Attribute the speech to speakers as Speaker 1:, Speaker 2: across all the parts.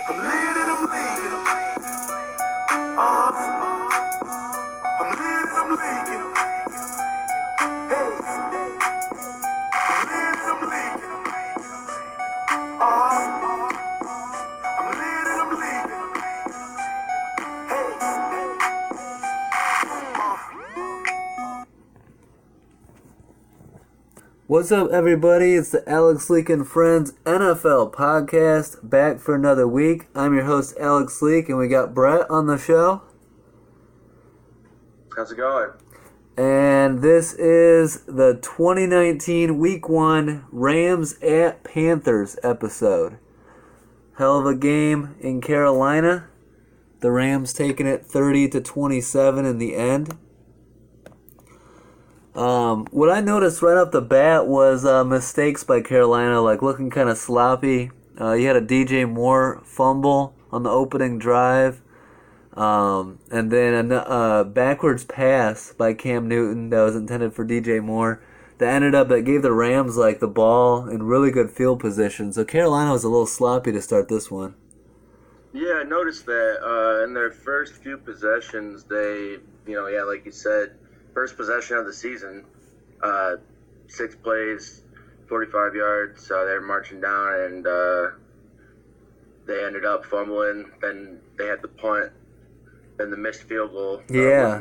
Speaker 1: I'm leading, I'm leading. I'm leading, I'm leading. Hey. I'm leading, I'm leading. I'm leading, I'm leading.
Speaker 2: What's up, everybody? It's the Alex Leak and Friends NFL podcast, back for another week. I'm your host, Alex Leak, and we got Bret on the show.
Speaker 3: How's it going?
Speaker 2: And this is the 2019 Week 1 Rams at Panthers episode. Hell of a game in Carolina. The Rams taking it 30-27 in the end. What I noticed right off the bat was mistakes by Carolina, like looking kind of sloppy. You had a DJ Moore fumble on the opening drive, and then a backwards pass by Cam Newton that was intended for DJ Moore that gave the Rams like the ball in really good field position. So Carolina was a little sloppy to start this one.
Speaker 3: Yeah, I noticed that in their first few possessions, they, like you said, first possession of the season, 6 plays, 45 yards. They were marching down, and they ended up fumbling. Then they had the punt, then the missed field goal.
Speaker 2: Yeah.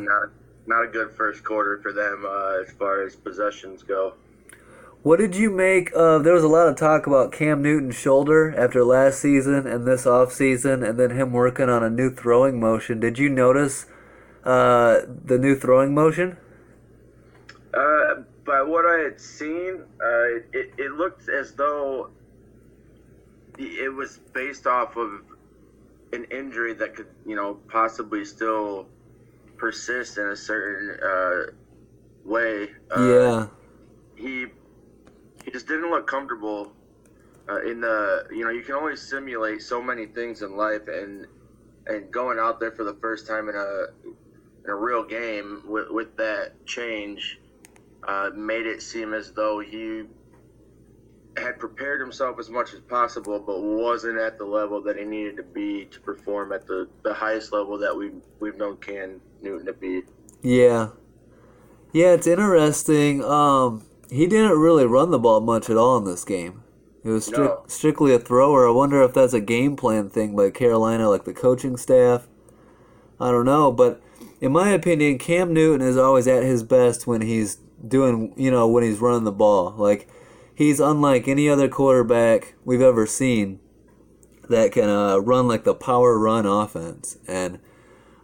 Speaker 3: Not a good first quarter for them as far as possessions go.
Speaker 2: What did you make of, there was a lot of talk about Cam Newton's shoulder after last season and this offseason, and then him working on a new throwing motion. Did you notice the new throwing motion?
Speaker 3: By what I had seen, it looked as though it was based off of an injury that could, possibly still persist in a certain way.
Speaker 2: Yeah.
Speaker 3: He just didn't look comfortable in the, you can only simulate so many things in life, and going out there for the first time in a real game with that change made it seem as though he had prepared himself as much as possible, but wasn't at the level that he needed to be to perform at the highest level that we've known Cam Newton to be.
Speaker 2: Yeah. Yeah, it's interesting. He didn't really run the ball much at all in this game. It was strictly a thrower. I wonder if that's a game plan thing by Carolina, like the coaching staff. I don't know, but in my opinion, Cam Newton is always at his best when he's doing, when he's running the ball. Like, he's unlike any other quarterback we've ever seen that can run like the power run offense. And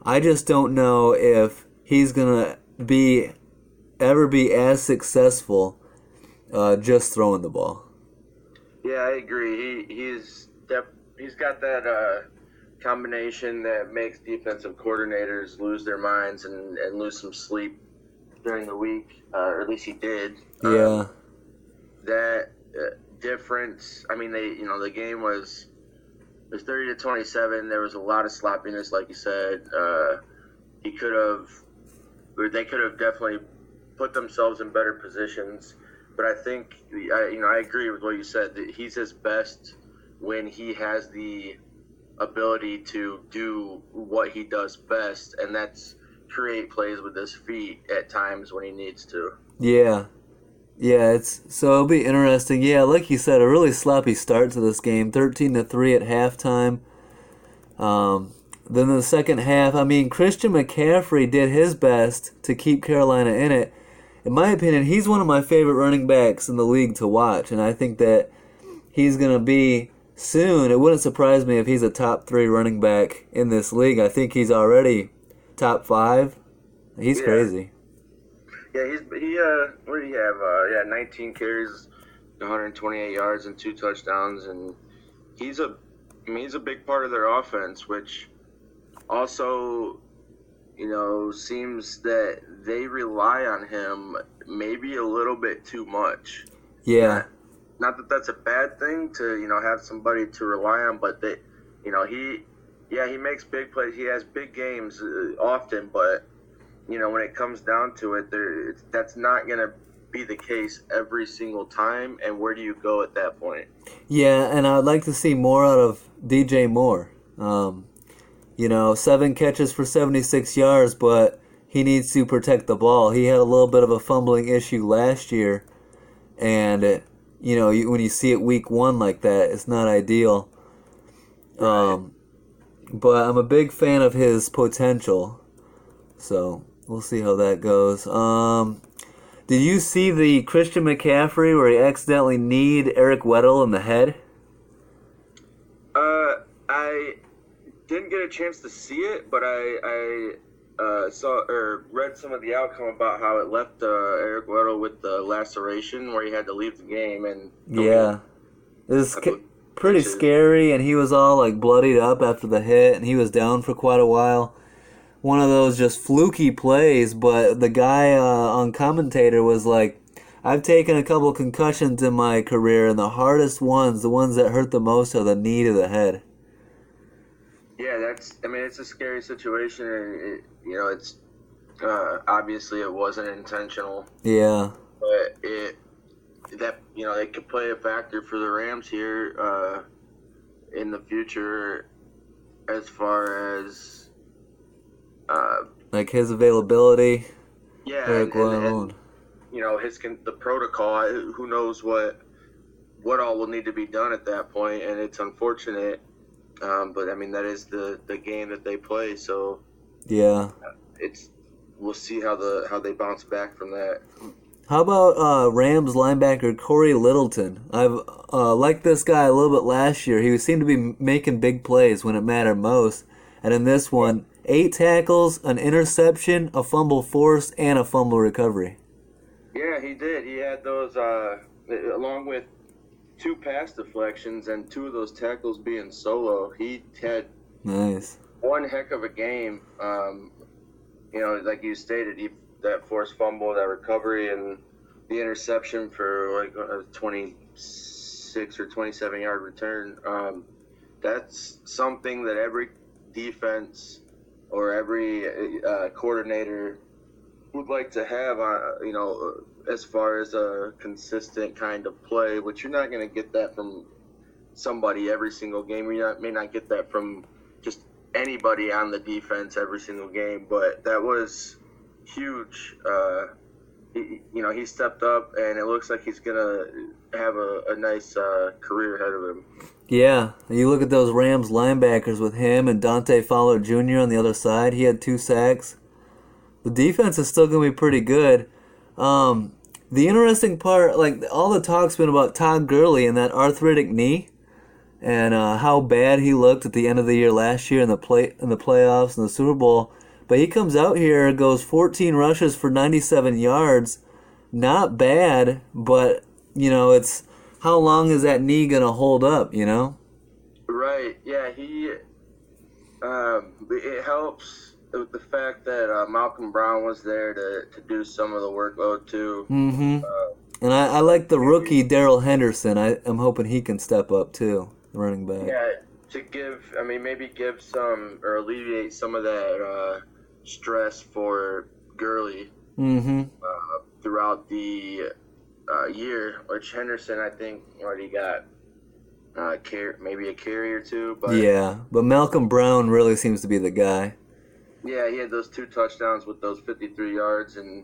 Speaker 2: I just don't know if he's going to ever be as successful just throwing the ball.
Speaker 3: Yeah, I agree. He's got that combination that makes defensive coordinators lose their minds and lose some sleep during the week, or at least he did.
Speaker 2: Yeah.
Speaker 3: That difference. I mean, the game was 30-27. There was a lot of sloppiness, like you said. They could have definitely put themselves in better positions. But I think, I agree with what you said, that he's his best when he has the ability to do what he does best, and that's create plays with his feet at times when he needs to.
Speaker 2: Yeah. Yeah, so it'll be interesting. Yeah, like you said, a really sloppy start to this game, 13-3 at halftime. Then the second half, Christian McCaffrey did his best to keep Carolina in it. In my opinion, he's one of my favorite running backs in the league to watch, and I think that he's going to be soon. It wouldn't surprise me if he's a top 3 running back in this league. I think he's already top 5. He's crazy.
Speaker 3: Yeah, what did he have? 19 carries, 128 yards, and 2 touchdowns, and he's a big part of their offense, which also, seems that they rely on him maybe a little bit too much.
Speaker 2: Yeah.
Speaker 3: Not that that's a bad thing to, have somebody to rely on, but that, he makes big plays. He has big games often, but, when it comes down to it, that's not going to be the case every single time, and where do you go at that point?
Speaker 2: Yeah, and I'd like to see more out of DJ Moore. 7 catches for 76 yards, but he needs to protect the ball. He had a little bit of a fumbling issue last year, and when you see it week 1 like that, it's not ideal.
Speaker 3: Right.
Speaker 2: But I'm a big fan of his potential, so we'll see how that goes. Did you see the Christian McCaffrey where he accidentally kneed Eric Weddle in the head?
Speaker 3: I didn't get a chance to see it, but I saw or read some of the outcome about how it left Eric Weddle with the laceration where he had to leave the game. And
Speaker 2: Yeah. It was pretty scary, and he was all like bloodied up after the hit, and he was down for quite a while. One of those just fluky plays, but the guy on commentator was like, I've taken a couple concussions in my career, and the hardest ones, the ones that hurt the most, are the knee to the head.
Speaker 3: Yeah, it's a scary situation, and it's obviously it wasn't intentional.
Speaker 2: Yeah.
Speaker 3: But it could play a factor for the Rams here in the future as far as
Speaker 2: like his availability.
Speaker 3: Yeah,
Speaker 2: Eric Weddle.
Speaker 3: The protocol. Who knows what all will need to be done at that point, and it's unfortunate. But that is the game that they play. So
Speaker 2: yeah,
Speaker 3: we'll see how they bounce back from that.
Speaker 2: How about Rams linebacker Corey Littleton? I've liked this guy a little bit last year. He seemed to be making big plays when it mattered most. And in this one, 8 tackles, an interception, a fumble forced, and a fumble recovery.
Speaker 3: Yeah, he did. He had those, along with 2 pass deflections and 2 of those tackles being solo. He had
Speaker 2: nice
Speaker 3: one heck of a game. Like you stated, that forced fumble, that recovery, and the interception for like a 26 or 27 yard return. That's something that every defense or every coordinator would like to have, as far as a consistent kind of play, which you're not going to get that from somebody every single game. You may not get that from just anybody on the defense every single game, but that was huge. He stepped up, and it looks like he's going to have a nice career ahead of him.
Speaker 2: Yeah, you look at those Rams linebackers with him and Dante Fowler Jr. on the other side. He had 2 sacks. The defense is still going to be pretty good. The interesting part, like all the talk's been about Todd Gurley and that arthritic knee, and how bad he looked at the end of the year last year in the playoffs and the Super Bowl. But he comes out here, goes 14 rushes for 97 yards. Not bad, but it's how long is that knee gonna hold up?
Speaker 3: Right. Yeah. It helps with the fact that Malcolm Brown was there to do some of the workload too.
Speaker 2: Mm-hmm. And I like the rookie Darrell Henderson. I'm hoping he can step up too, the running back.
Speaker 3: Yeah, to maybe give some or alleviate some of that stress for Gurley throughout the year, which Henderson, I think, already got maybe a carry or 2. But
Speaker 2: yeah, but Malcolm Brown really seems to be the guy.
Speaker 3: Yeah, he had those 2 touchdowns with those 53 yards, and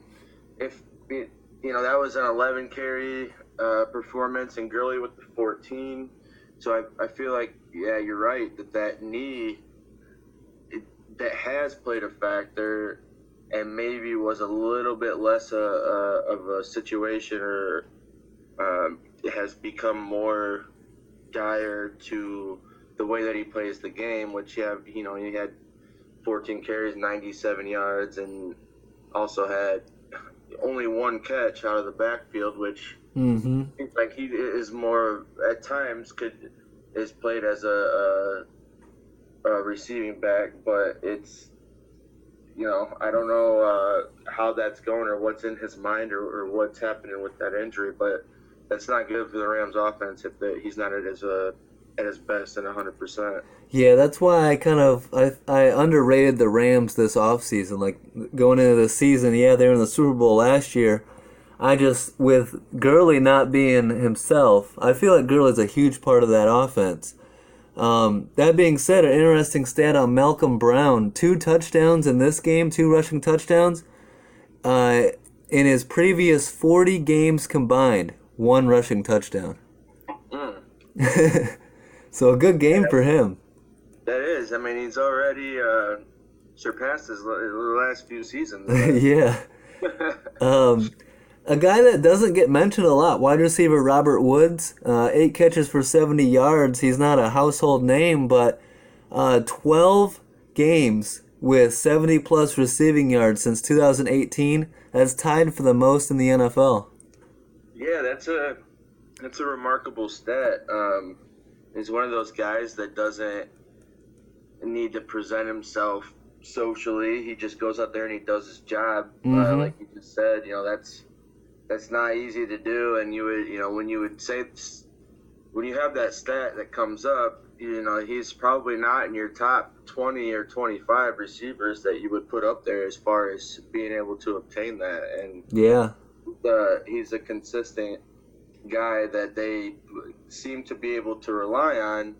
Speaker 3: if that was an 11 carry performance, and Gurley with the 14. So I feel like, yeah, you're right that knee that has played a factor, and maybe was a little bit less of a situation, or it has become more dire to the way that he plays the game, which he had 14 carries, 97 yards, and also had only 1 catch out of the backfield, which seems like he is more, at times, is played as a receiving back, but it's, I don't know how that's going or what's in his mind or what's happening with that injury, but that's not good for the Rams offense if he's not at his best and 100%.
Speaker 2: Yeah, that's why I underrated the Rams this offseason. Like, going into the season, yeah, they were in the Super Bowl last year. With Gurley not being himself, I feel like Gurley's a huge part of that offense. That being said, an interesting stat on Malcolm Brown: 2 touchdowns in this game, 2 rushing touchdowns. In his previous 40 games combined, 1 rushing touchdown. So a good game for him.
Speaker 3: That is. I mean, he's already surpassed his last few seasons.
Speaker 2: Yeah. A guy that doesn't get mentioned a lot, wide receiver Robert Woods, 8 catches for 70 yards. He's not a household name, but 12 games with 70-plus receiving yards since 2018. That's tied for the most in the NFL.
Speaker 3: Yeah, that's a remarkable stat. He's one of those guys that doesn't need to present himself socially. He just goes out there and he does his job. Like you just said, that's not easy to do. And you would, when you have that stat that comes up, he's probably not in your top 20 or 25 receivers that you would put up there as far as being able to obtain that. And
Speaker 2: yeah,
Speaker 3: he's a consistent guy that they seem to be able to rely on.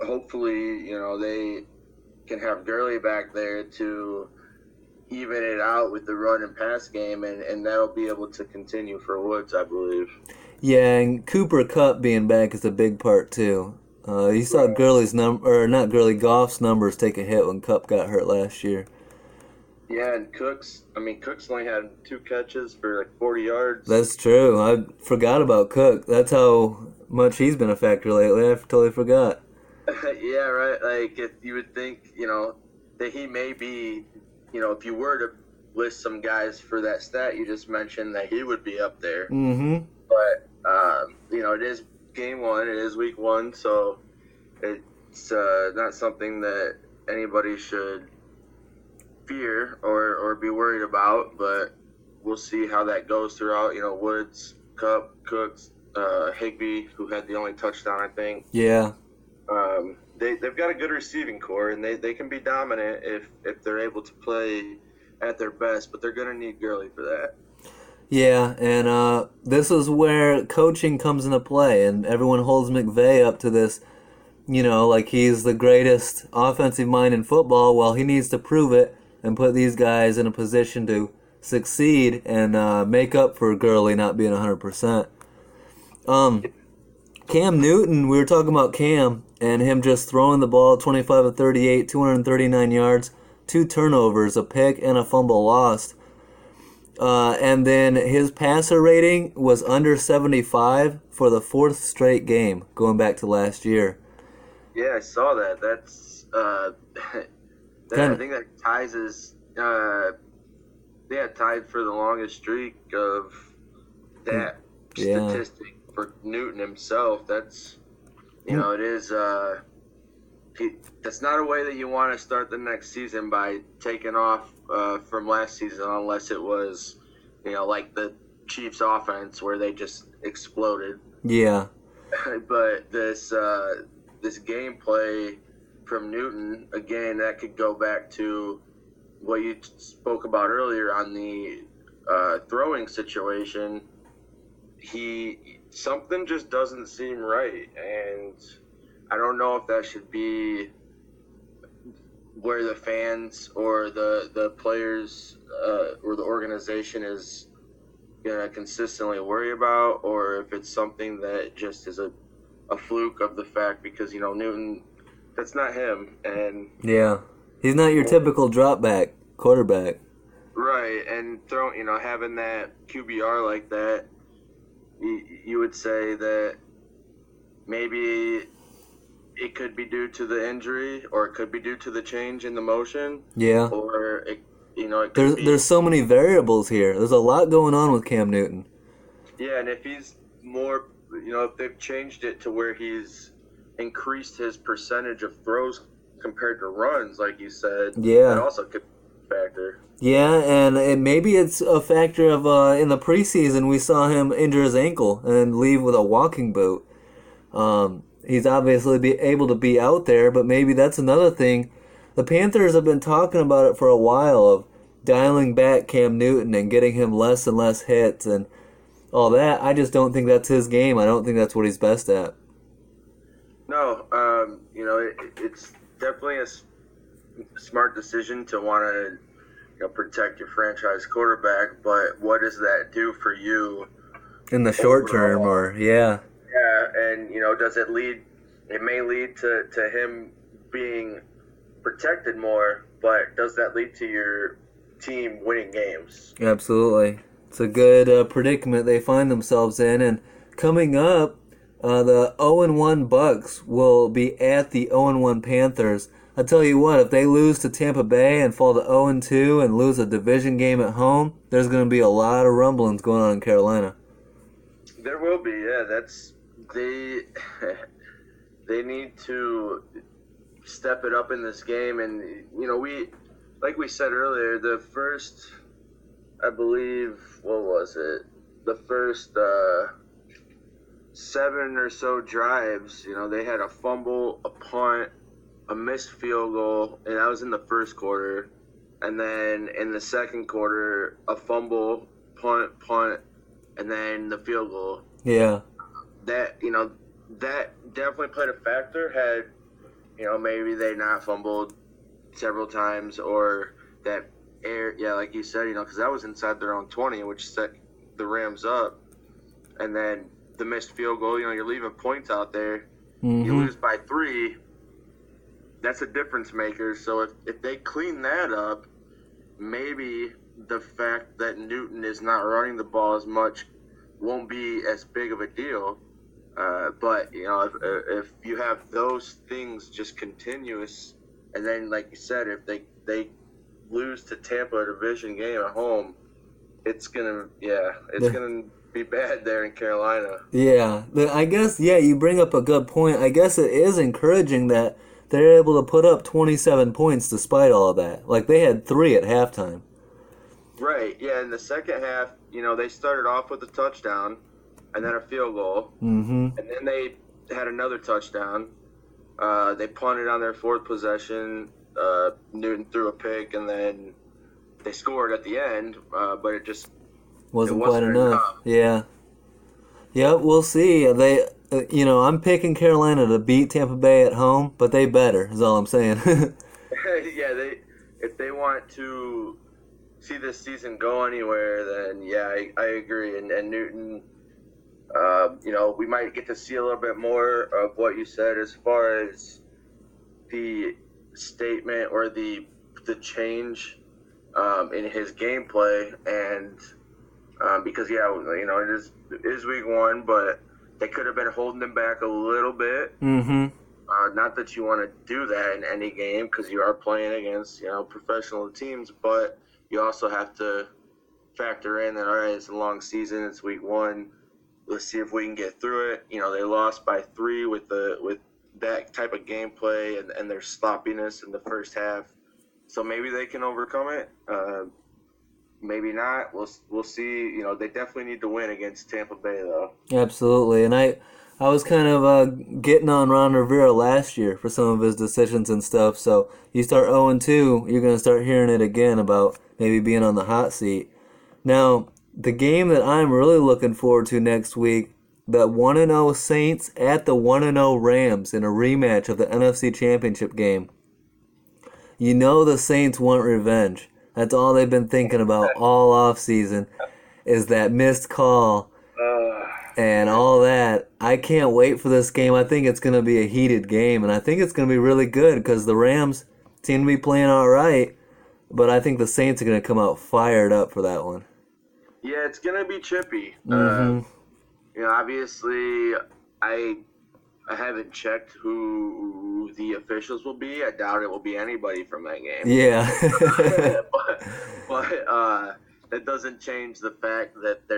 Speaker 3: Hopefully, they can have Gurley back there to even it out with the run and pass game, and that'll be able to continue for Woods, I believe.
Speaker 2: Yeah, and Cooper Kupp being back is a big part too. You saw Goff's numbers take a hit when Kupp got hurt last year.
Speaker 3: Yeah, and Cook's only had 2 catches for like 40 yards.
Speaker 2: That's true. I forgot about Cook. That's how much he's been a factor lately. I totally forgot.
Speaker 3: Yeah, right. Like, if you would think, that he may be, if you were to list some guys for that stat you just mentioned, that he would be up there.
Speaker 2: Mm-hmm.
Speaker 3: But, it is game 1. It is week 1, so it's not something that anybody should fear or be worried about, but we'll see how that goes throughout. Woods, Kupp, Cooks, Higbee, who had the only touchdown, I think.
Speaker 2: Yeah.
Speaker 3: They've got a good receiving core, and they can be dominant if they're able to play at their best, but they're going to need Gurley for that.
Speaker 2: Yeah, and this is where coaching comes into play, and everyone holds McVay up to this, like he's the greatest offensive mind in football. Well, he needs to prove it and put these guys in a position to succeed and make up for Gurley not being 100%. Cam Newton, we were talking about Cam and him just throwing the ball 25 of 38, 239 yards, 2 turnovers, a pick, and a fumble lost. And then his passer rating was under 75 for the 4th straight game, going back to last year.
Speaker 3: Yeah, I saw that. That's I think that ties his tied for the longest streak of that statistic for Newton himself. That's it is that's not a way that you want to start the next season, by taking off from last season, unless it was like the Chiefs offense where they just exploded.
Speaker 2: Yeah.
Speaker 3: But this gameplay from Newton, again, that could go back to what you spoke about earlier on the throwing situation. Something just doesn't seem right, and I don't know if that should be where the fans or the players or the organization is gonna consistently worry about, or if it's something that just is a fluke of the fact, because Newton, that's not him. And
Speaker 2: yeah, he's not your typical drop back quarterback.
Speaker 3: Right, and having that QBR like that, you would say that maybe it could be due to the injury, or it could be due to the change in the motion.
Speaker 2: Yeah.
Speaker 3: Or it could be,
Speaker 2: there's so many variables here. There's a lot going on with Cam Newton.
Speaker 3: Yeah, and if he's more, if they've changed it to where he's increased his percentage of throws compared to runs, like you said,
Speaker 2: yeah,
Speaker 3: that also could be a factor.
Speaker 2: Yeah, and maybe it's a factor of in the preseason we saw him injure his ankle and leave with a walking boot. He's obviously able to be out there, but maybe that's another thing. The Panthers have been talking about it for a while, of dialing back Cam Newton and getting him less and less hits and all that. I just don't think that's his game. I don't think that's what he's best at.
Speaker 3: No, it's definitely smart decision to want to protect your franchise quarterback, but what does that do for you
Speaker 2: In the short term,
Speaker 3: overall?
Speaker 2: or yeah.
Speaker 3: Yeah, and does it lead? It may lead to him being protected more, but does that lead to your team winning games?
Speaker 2: Absolutely. It's a good predicament they find themselves in. And coming up, the 0-1 Bucks will be at the 0-1 Panthers. I tell you what, if they lose to Tampa Bay and fall to 0-2 and lose a division game at home, there's going to be a lot of rumblings going on in Carolina.
Speaker 3: There will be, yeah. They they need to step it up in this game, and like we said earlier, the first, I believe, what was it? The first 7 or so drives, they had a fumble, a punt, a missed field goal, and that was in the first quarter. And then in the second quarter, a fumble, punt, and then the field goal.
Speaker 2: Yeah.
Speaker 3: That definitely played a factor. Had maybe they not fumbled several times, or that air, yeah, like you said, because that was inside their own 20, which set the Rams up, and then the missed field goal. You're leaving points out there.
Speaker 2: Mm-hmm.
Speaker 3: You lose by 3. That's a difference maker. So if they clean that up, maybe the fact that Newton is not running the ball as much won't be as big of a deal. But if you have those things just continuous, and then like you said, if they lose to Tampa, a division game at home, it's gonna be bad there in Carolina.
Speaker 2: Yeah. I guess, yeah, you bring up a good point. I guess it is encouraging that they're able to put up 27 points despite all of that. Like, they had 3 at halftime.
Speaker 3: Right, yeah, in the second half, they started off with a touchdown and then a field goal.
Speaker 2: Mm-hmm.
Speaker 3: And then they had another touchdown. They punted on their 4th possession. Newton threw a pick, and then they scored at the end, but it just
Speaker 2: wasn't quite enough. Yeah. Yeah, we'll see. I'm picking Carolina to beat Tampa Bay at home, but they better, is all I'm saying.
Speaker 3: Yeah, if they want to see this season go anywhere, then yeah, I agree. And Newton, we might get to see a little bit more of what you said as far as the statement or the change in his gameplay, and because it is week 1, but they could have been holding him back a little bit.
Speaker 2: Mm-hmm.
Speaker 3: Not that you want to do that in any game, because you are playing against professional teams, but you also have to factor in that, all right, it's a long season, it's week 1. Let's see if we can get through it. They lost by 3 with that type of gameplay and their sloppiness in the first half. So maybe they can overcome it. Maybe not. We'll see. They definitely need to win against Tampa Bay, though.
Speaker 2: Absolutely. And I was kind of getting on Ron Rivera last year for some of his decisions and stuff. So you start 0-2, you're going to start hearing it again about maybe being on the hot seat. Now, the game that I'm really looking forward to next week, the 1-0 Saints at the 1-0 Rams in a rematch of the NFC Championship game. The Saints want revenge. That's all they've been thinking about all offseason, is that missed call and all that. I can't wait for this game. I think it's going to be a heated game, and I think it's going to be really good because the Rams seem to be playing all right, but I think the Saints are going to come out fired up for that one.
Speaker 3: Yeah, it's going to be chippy.
Speaker 2: Mm-hmm.
Speaker 3: Obviously, I haven't checked who the officials will be. I doubt it will be anybody from that game.
Speaker 2: Yeah.
Speaker 3: but that doesn't change the fact that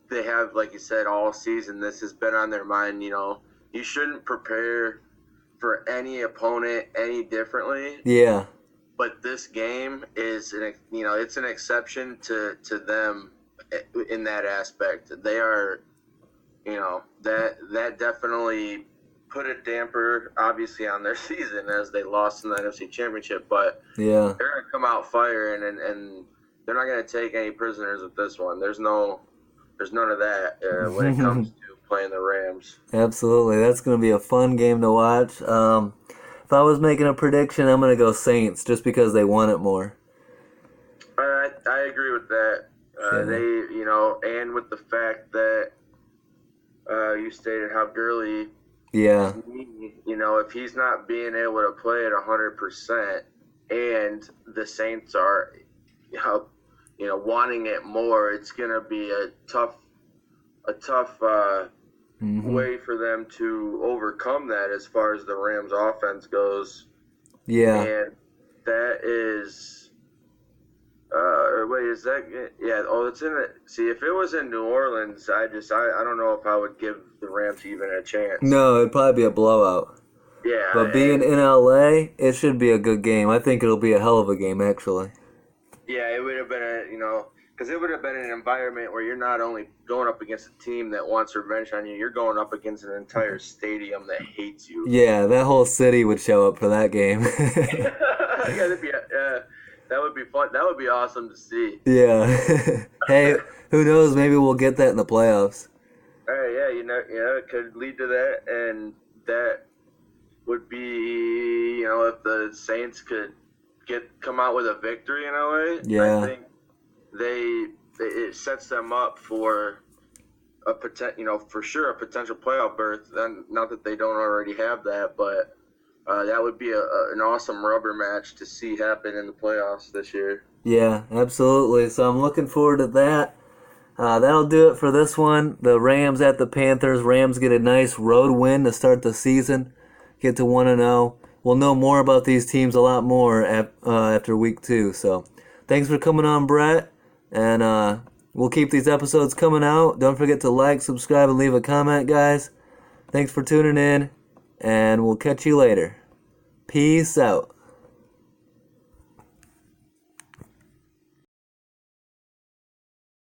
Speaker 3: they have, like you said, all season. This has been on their mind. You shouldn't prepare for any opponent any differently.
Speaker 2: Yeah.
Speaker 3: But this game is it's an exception to them in that aspect. They are, that definitely put a damper, obviously, on their season as they lost in the NFC Championship. But
Speaker 2: yeah,
Speaker 3: they're going to come out firing, and they're not going to take any prisoners with this one. There's none of that when it comes to playing the Rams.
Speaker 2: Absolutely. That's going to be a fun game to watch. If I was making a prediction, I'm going to go Saints just because they want it more.
Speaker 3: I agree with that. They, and with the fact that you stated how Gurley,
Speaker 2: Yeah.
Speaker 3: if he's not being able to play at 100%, and the Saints are, wanting it more, it's gonna be a tough way for them to overcome that as far as the Rams' offense goes.
Speaker 2: Yeah.
Speaker 3: And that is. Wait, is that? Yeah. Oh, it's in it. See, if it was in New Orleans, I don't know if I would give the Rams even a chance.
Speaker 2: No, it'd probably be a blowout.
Speaker 3: Yeah.
Speaker 2: But being in LA, it should be a good game. I think it'll be a hell of a game, actually.
Speaker 3: Yeah, it would have been because it would have been an environment where you're not only going up against a team that wants revenge on you, you're going up against an entire stadium that hates you.
Speaker 2: Yeah, that whole city would show up for that game.
Speaker 3: That would be fun. That would be awesome to see.
Speaker 2: Yeah. Hey, who knows? Maybe we'll get that in the playoffs.
Speaker 3: Yeah, it could lead to that, and that would be, if the Saints could come out with a victory in LA.
Speaker 2: Yeah.
Speaker 3: I think it sets them up for for sure a potential playoff berth. And not that they don't already have that, but that would be an awesome rubber match to see happen in the playoffs this year.
Speaker 2: Yeah, absolutely. So I'm looking forward to that. That'll do it for this one. The Rams at the Panthers. Rams get a nice road win to start the season. Get to 1-0. We'll know more about these teams a lot more after week 2. So thanks for coming on, Bret. And we'll keep these episodes coming out. Don't forget to like, subscribe, and leave a comment, guys. Thanks for tuning in. And we'll catch you later. Peace out.